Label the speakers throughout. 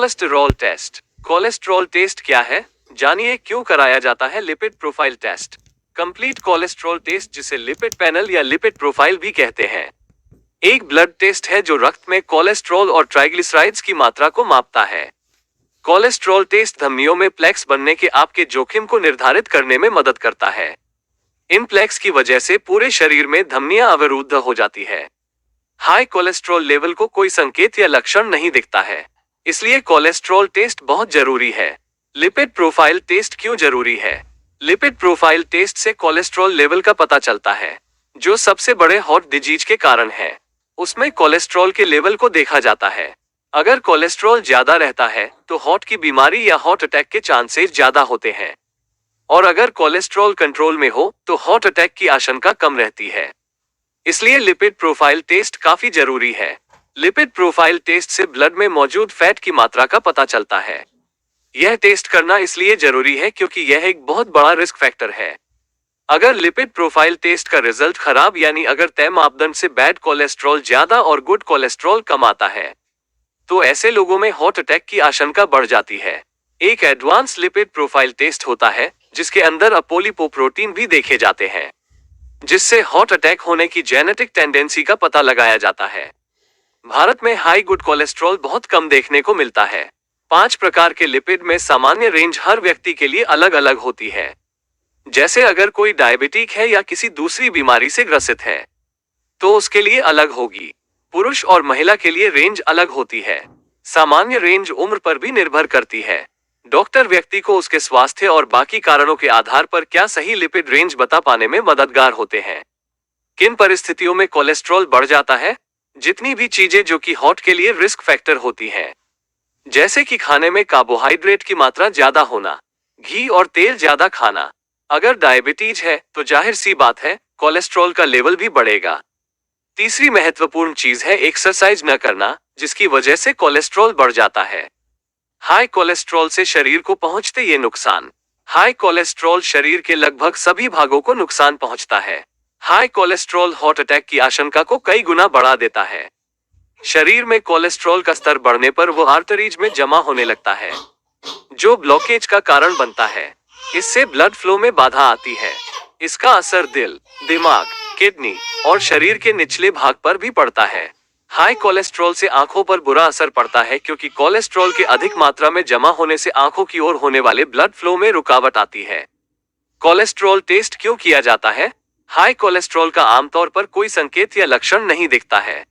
Speaker 1: Cholesterol test. Cholesterol test क्या है, जानिए क्यों कराया जाता है lipid profile test. Complete cholesterol test, जिसे लिपिड पैनल या लिपिड प्रोफाइल भी कहते हैं, एक ब्लड टेस्ट है जो रक्त में कोलेस्ट्रॉल और ट्राइग्लिसराइड्स की मात्रा को मापता है। कोलेस्ट्रॉल टेस्ट धमनियों में प्लेक्स बनने के आपके जोखिम को निर्धारित करने में मदद करता है। इन प्लेक्स की वजह से पूरे शरीर में धमनियां अवरुद्ध हो जाती है। हाई कोलेस्ट्रॉल लेवल को कोई संकेत या लक्षण नहीं दिखता है, इसलिए कोलेस्ट्रॉल टेस्ट बहुत जरूरी है। लिपिड प्रोफाइल टेस्ट क्यों जरूरी है? लिपिड प्रोफाइल टेस्ट से कोलेस्ट्रॉल लेवल का पता चलता है, जो सबसे बड़े हार्ट डिजीज के कारण है। उसमें कोलेस्ट्रॉल के लेवल को देखा जाता है। अगर कोलेस्ट्रॉल ज्यादा रहता है तो हार्ट की बीमारी या हार्ट अटैक के चांसेस ज्यादा होते हैं, और अगर कोलेस्ट्रॉल कंट्रोल में हो तो हार्ट अटैक की आशंका कम रहती है। इसलिए लिपिड प्रोफाइल टेस्ट काफी जरूरी है। लिपिड प्रोफाइल टेस्ट से ब्लड में मौजूद फैट की मात्रा का पता चलता है। यह टेस्ट करना इसलिए जरूरी है क्योंकि यह एक बहुत बड़ा रिस्क फैक्टर है। अगर लिपिड प्रोफाइल टेस्ट का रिजल्ट खराब, यानी अगर तय मापदंड से बैड कोलेस्ट्रॉल ज्यादा और गुड कोलेस्ट्रॉल कम आता है, तो ऐसे लोगों में हार्ट अटैक की आशंका बढ़ जाती है। एक एडवांस लिपिड प्रोफाइल टेस्ट होता है जिसके अंदर अपोलिपोप्रोटीन भी देखे जाते हैं, जिससे हार्ट अटैक होने की जेनेटिक टेंडेंसी का पता लगाया जाता है। भारत में हाई गुड कोलेस्ट्रॉल बहुत कम देखने को मिलता है। 5 प्रकार के लिपिड में सामान्य रेंज हर व्यक्ति के लिए अलग अलग होती है। जैसे अगर कोई डायबिटिक है या किसी दूसरी बीमारी से ग्रसित है तो उसके लिए अलग होगी। पुरुष और महिला के लिए रेंज अलग होती है। सामान्य रेंज उम्र पर भी निर्भर करती है। डॉक्टर व्यक्ति को उसके स्वास्थ्य और बाकी कारणों के आधार पर क्या सही लिपिड रेंज बता पाने में मददगार होते हैं। किन परिस्थितियों में कोलेस्ट्रॉल बढ़ जाता है? जितनी भी चीजें जो कि हार्ट के लिए रिस्क फैक्टर होती हैं, जैसे कि खाने में कार्बोहाइड्रेट की मात्रा ज्यादा होना, घी और तेल ज्यादा खाना। अगर डायबिटीज है तो जाहिर सी बात है कोलेस्ट्रॉल का लेवल भी बढ़ेगा। तीसरी महत्वपूर्ण चीज है एक्सरसाइज न करना, जिसकी वजह से कोलेस्ट्रॉल बढ़ जाता है। हाई कोलेस्ट्रॉल से शरीर को पहुंचते ये नुकसान। हाई कोलेस्ट्रॉल शरीर के लगभग सभी भागों को नुकसान पहुंचता है। हाई कोलेस्ट्रॉल हार्ट अटैक की आशंका को कई गुना बढ़ा देता है। शरीर में कोलेस्ट्रॉल का स्तर बढ़ने पर वो आर्टरीज में जमा होने लगता है, जो ब्लॉकेज का कारण बनता है। इससे ब्लड फ्लो में बाधा आती है। इसका असर दिल, दिमाग, किडनी और शरीर के निचले भाग पर भी पड़ता है। हाई कोलेस्ट्रॉल से आंखों पर बुरा असर पड़ता है, क्योंकि कोलेस्ट्रॉल के अधिक मात्रा में जमा होने से आंखों की ओर होने वाले ब्लड फ्लो में रुकावट आती है। कोलेस्ट्रॉल टेस्ट क्यों किया जाता है? हाई कोलेस्ट्रॉल का आमतौर पर कोई संकेत या लक्षण नहीं दिखता है।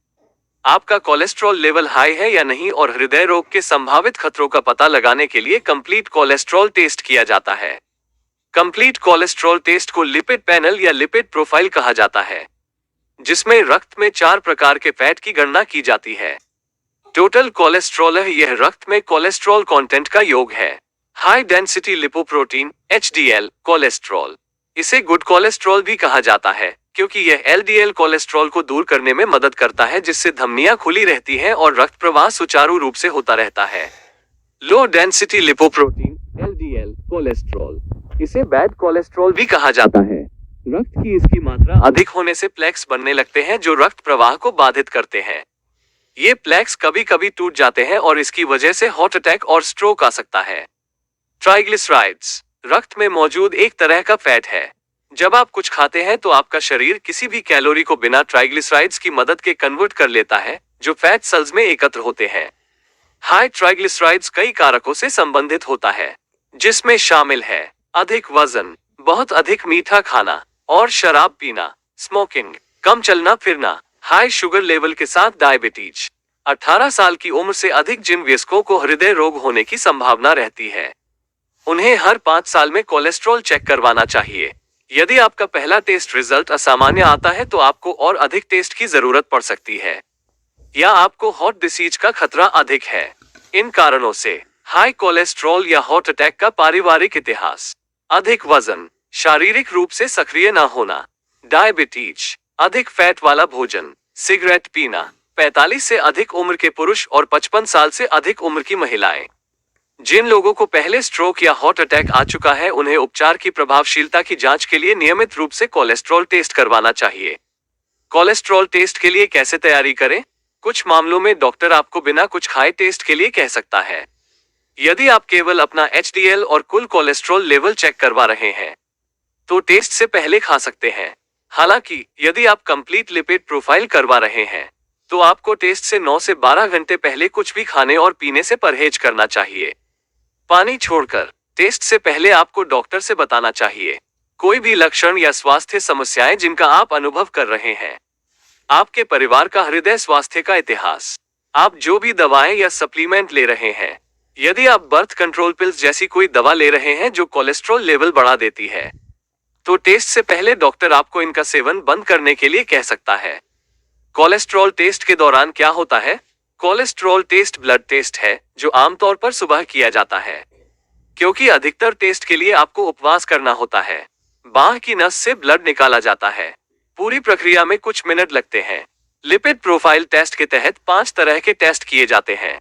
Speaker 1: आपका कोलेस्ट्रॉल लेवल हाई है या नहीं और हृदय रोग के संभावित खतरों का पता लगाने के लिए कंप्लीट कोलेस्ट्रॉल टेस्ट किया जाता है। कंप्लीट कोलेस्ट्रॉल टेस्ट को लिपिड पैनल या लिपिड प्रोफाइल कहा जाता है, जिसमें रक्त में 4 प्रकार के फैट की गणना की जाती है। टोटल कोलेस्ट्रॉल है, यह रक्त में कोलेस्ट्रॉल कंटेंट का योग है। High density lipoprotein HDL cholesterol, इसे गुड कोलेस्ट्रॉल भी कहा जाता है, क्योंकि यह LDL कोलेस्ट्रॉल को दूर करने में मदद करता है, जिससे धमनियां खुली रहती हैं और रक्त प्रवाह सुचारू रूप से होता रहता है। Low density lipoprotein LDL cholesterol, इसे बैड कोलेस्ट्रॉल भी कहा जाता है। रक्त की इसकी मात्रा अधिक होने से प्लेक्स बनने लगते हैं, जो रक्त प्रवाह को बाधित करते हैं। ये प्लेक्स कभी कभी टूट जाते हैं और इसकी वजह से हार्ट अटैक और स्ट्रोक आ सकता है। ट्राइग्लिसराइड्स रक्त में मौजूद एक तरह का फैट है। जब आप कुछ खाते हैं तो आपका शरीर किसी भी कैलोरी को बिना ट्राइग्लिसराइड्स की मदद के कन्वर्ट कर लेता है, जो फैट सेल्स में एकत्र होते हैं। हाई ट्राइग्लिसराइड्स कई कारकों से संबंधित होता है, जिसमें शामिल है अधिक वजन, बहुत अधिक मीठा खाना और शराब पीना, स्मोकिंग, कम चलना फिरना, हाई शुगर लेवल के साथ डायबिटीज। 18 साल की उम्र से अधिक जिन वयस्कों को हृदय रोग होने की संभावना रहती है, उन्हें हर 5 साल में कोलेस्ट्रॉल चेक करवाना चाहिए। यदि आपका पहला टेस्ट रिजल्ट असामान्य आता है तो आपको और अधिक टेस्ट की जरूरत पड़ सकती है, या आपको हार्ट डिसीज का खतरा अधिक है। इन कारणों से हाई कोलेस्ट्रॉल या हार्ट अटैक का पारिवारिक इतिहास, अधिक वजन, शारीरिक रूप से सक्रिय न होना, डायबिटीज, अधिक फैट वाला भोजन, सिगरेट पीना, 45 से अधिक उम्र के पुरुष और 55 साल से अधिक उम्र की महिलाएं। जिन लोगों को पहले स्ट्रोक या हार्ट अटैक आ चुका है, उन्हें उपचार की प्रभावशीलता की जांच के लिए नियमित रूप से कोलेस्ट्रॉल टेस्ट करवाना चाहिए। कोलेस्ट्रॉल टेस्ट के लिए कैसे तैयारी करें? कुछ मामलों में डॉक्टर आपको बिना कुछ खाए टेस्ट के लिए कह सकता है। यदि आप केवल अपना HDL और कुल कोलेस्ट्रॉल लेवल चेक करवा रहे हैं तो टेस्ट से पहले खा सकते हैं। हालांकि यदि आप कंप्लीट लिपिड प्रोफाइल करवा रहे हैं तो आपको टेस्ट से 9 से 12 घंटे पहले कुछ भी खाने और पीने से परहेज करना चाहिए। पानी छोड़कर टेस्ट से पहले आपको डॉक्टर से बताना चाहिए कोई भी लक्षण या स्वास्थ्य समस्याएं जिनका आप अनुभव कर रहे हैं। आपके परिवार का हृदय स्वास्थ्य का इतिहास, आप जो भी दवाएं या सप्लीमेंट ले रहे हैं, यदि आप बर्थ कंट्रोल पिल्स जैसी कोई दवा ले रहे हैं जो कोलेस्ट्रॉल लेवल बढ़ा देती है तो टेस्ट से पहले डॉक्टर आपको इनका सेवन बंद करने के लिए कह सकता है। कोलेस्ट्रॉल टेस्ट के दौरान क्या होता है? कोलेस्ट्रॉल टेस्ट ब्लड टेस्ट है जो आमतौर पर सुबह किया जाता है, क्योंकि अधिकतर टेस्ट के लिए आपको उपवास करना होता है। बांह की नस से ब्लड निकाला जाता है। पूरी प्रक्रिया में कुछ मिनट लगते हैं। लिपिड प्रोफाइल टेस्ट के तहत 5 तरह के टेस्ट किए जाते हैं,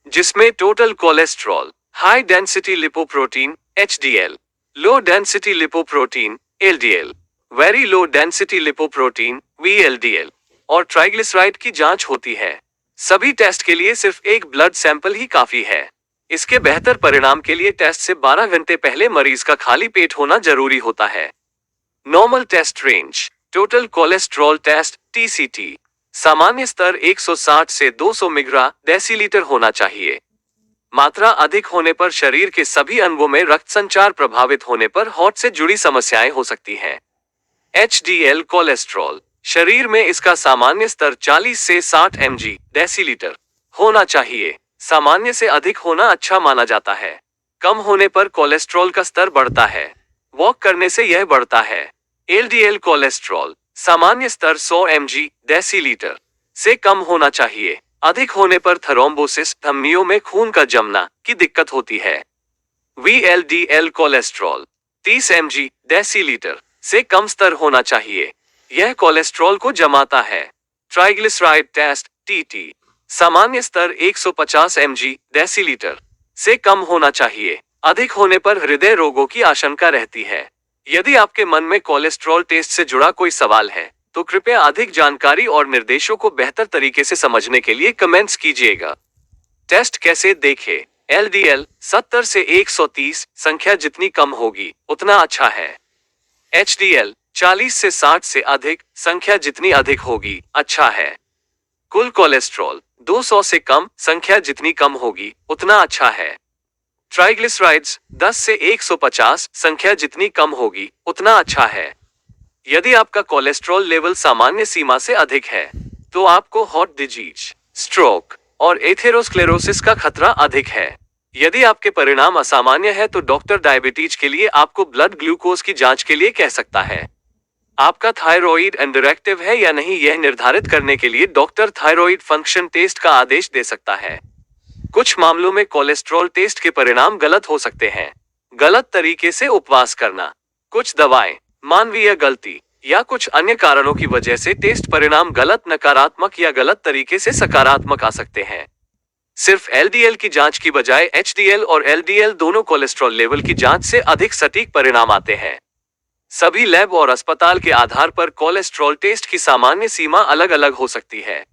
Speaker 1: जिसमें total cholesterol, high density lipoprotein HDL, low density lipoprotein LDL, very low density lipoprotein VLDL और ट्राइग्लिसराइड की जांच होती है। सभी टेस्ट के लिए सिर्फ एक ब्लड सैंपल ही काफी है। इसके बेहतर परिणाम के लिए टेस्ट से 12 घंटे पहले मरीज का खाली पेट होना जरूरी होता है। Normal test range, total cholesterol test TCT, सामान्य स्तर 160 से 200 मिग्रा डेसीलीटर होना चाहिए। मात्रा अधिक होने पर शरीर के सभी अंगों में रक्त संचार प्रभावित होने पर हार्ट से जुड़ी समस्याएं हो सकती हैं। HDL कोलेस्ट्रॉल, शरीर में इसका सामान्य स्तर 40 से 60 mg डेसीलीटर होना चाहिए। सामान्य से अधिक होना अच्छा माना जाता है। कम होने पर कोलेस्ट्रॉल का स्तर बढ़ता है। वॉक करने से यह बढ़ता है। LDL कोलेस्ट्रॉल, सामान्य स्तर 100 mg डेसीलीटर से कम होना चाहिए। अधिक होने पर थ्रोम्बोसिस, धमनियों में खून का जमना की दिक्कत होती है। VLDL कोलेस्ट्रॉल, 30 mg डेसीलीटर से कम स्तर होना चाहिए। यह कोलेस्ट्रॉल को जमाता है। ट्राइग्लिसराइड टेस्ट TT, सामान्य स्तर 150 mg डेसीलीटर से कम होना चाहिए। अधिक होने पर हृदय रोगों की आशंका रहती है। यदि आपके मन में कोलेस्ट्रॉल टेस्ट से जुड़ा कोई सवाल है तो कृपया अधिक जानकारी और निर्देशों को बेहतर तरीके से समझने के लिए कमेंट्स कीजिएगा। टेस्ट कैसे देखें? LDL 70 से 130, संख्या जितनी कम होगी उतना अच्छा है। HDL 40 से 60 से अधिक, संख्या जितनी अधिक होगी अच्छा है। कुल कोलेस्ट्रॉल 200 से कम, संख्या जितनी कम होगी उतना अच्छा है। ट्राइग्लिसराइड्स 10 से 150, संख्या जितनी कम होगी उतना अच्छा है। यदि आपका कोलेस्ट्रॉल लेवल सामान्य सीमा से अधिक है तो आपको हार्ट डिजीज, स्ट्रोक और एथेरोस्क्लेरोसिस का खतरा अधिक है। यदि आपके परिणाम असामान्य है तो डॉक्टर डायबिटीज के लिए आपको ब्लड ग्लूकोज की जांच के लिए कह सकता है। आपका थायराइड अंडरएक्टिव है या नहीं यह निर्धारित करने के लिए डॉक्टर थायराइड फंक्शन टेस्ट का आदेश दे सकता है। कुछ मामलों में कोलेस्ट्रॉल टेस्ट के परिणाम गलत हो सकते हैं। गलत तरीके से उपवास करना, कुछ दवाएं, मानवीय गलती या कुछ अन्य कारणों की वजह से टेस्ट परिणाम गलत, नकारात्मक या गलत तरीके से सकारात्मक आ सकते हैं। सिर्फ LDL की जांच की बजाय HDL और LDL दोनों कोलेस्ट्रॉल लेवल की जांच से अधिक सटीक परिणाम आते हैं। सभी लैब और अस्पताल के आधार पर कोलेस्ट्रॉल टेस्ट की सामान्य सीमा अलग अलग हो सकती है।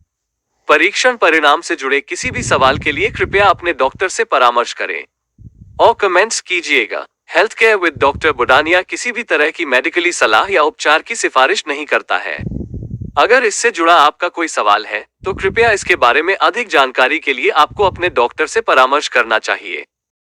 Speaker 1: परीक्षण परिणाम से जुड़े किसी भी सवाल के लिए कृपया अपने डॉक्टर से परामर्श करें और कमेंट्स कीजिएगा। Health care with doctor Budania किसी भी तरह की मेडिकली सलाह या उपचार की सिफारिश नहीं करता है। अगर इससे जुड़ा आपका कोई सवाल है तो कृपया इसके बारे में अधिक जानकारी के लिए आपको अपने डॉक्टर से परामर्श करना चाहिए।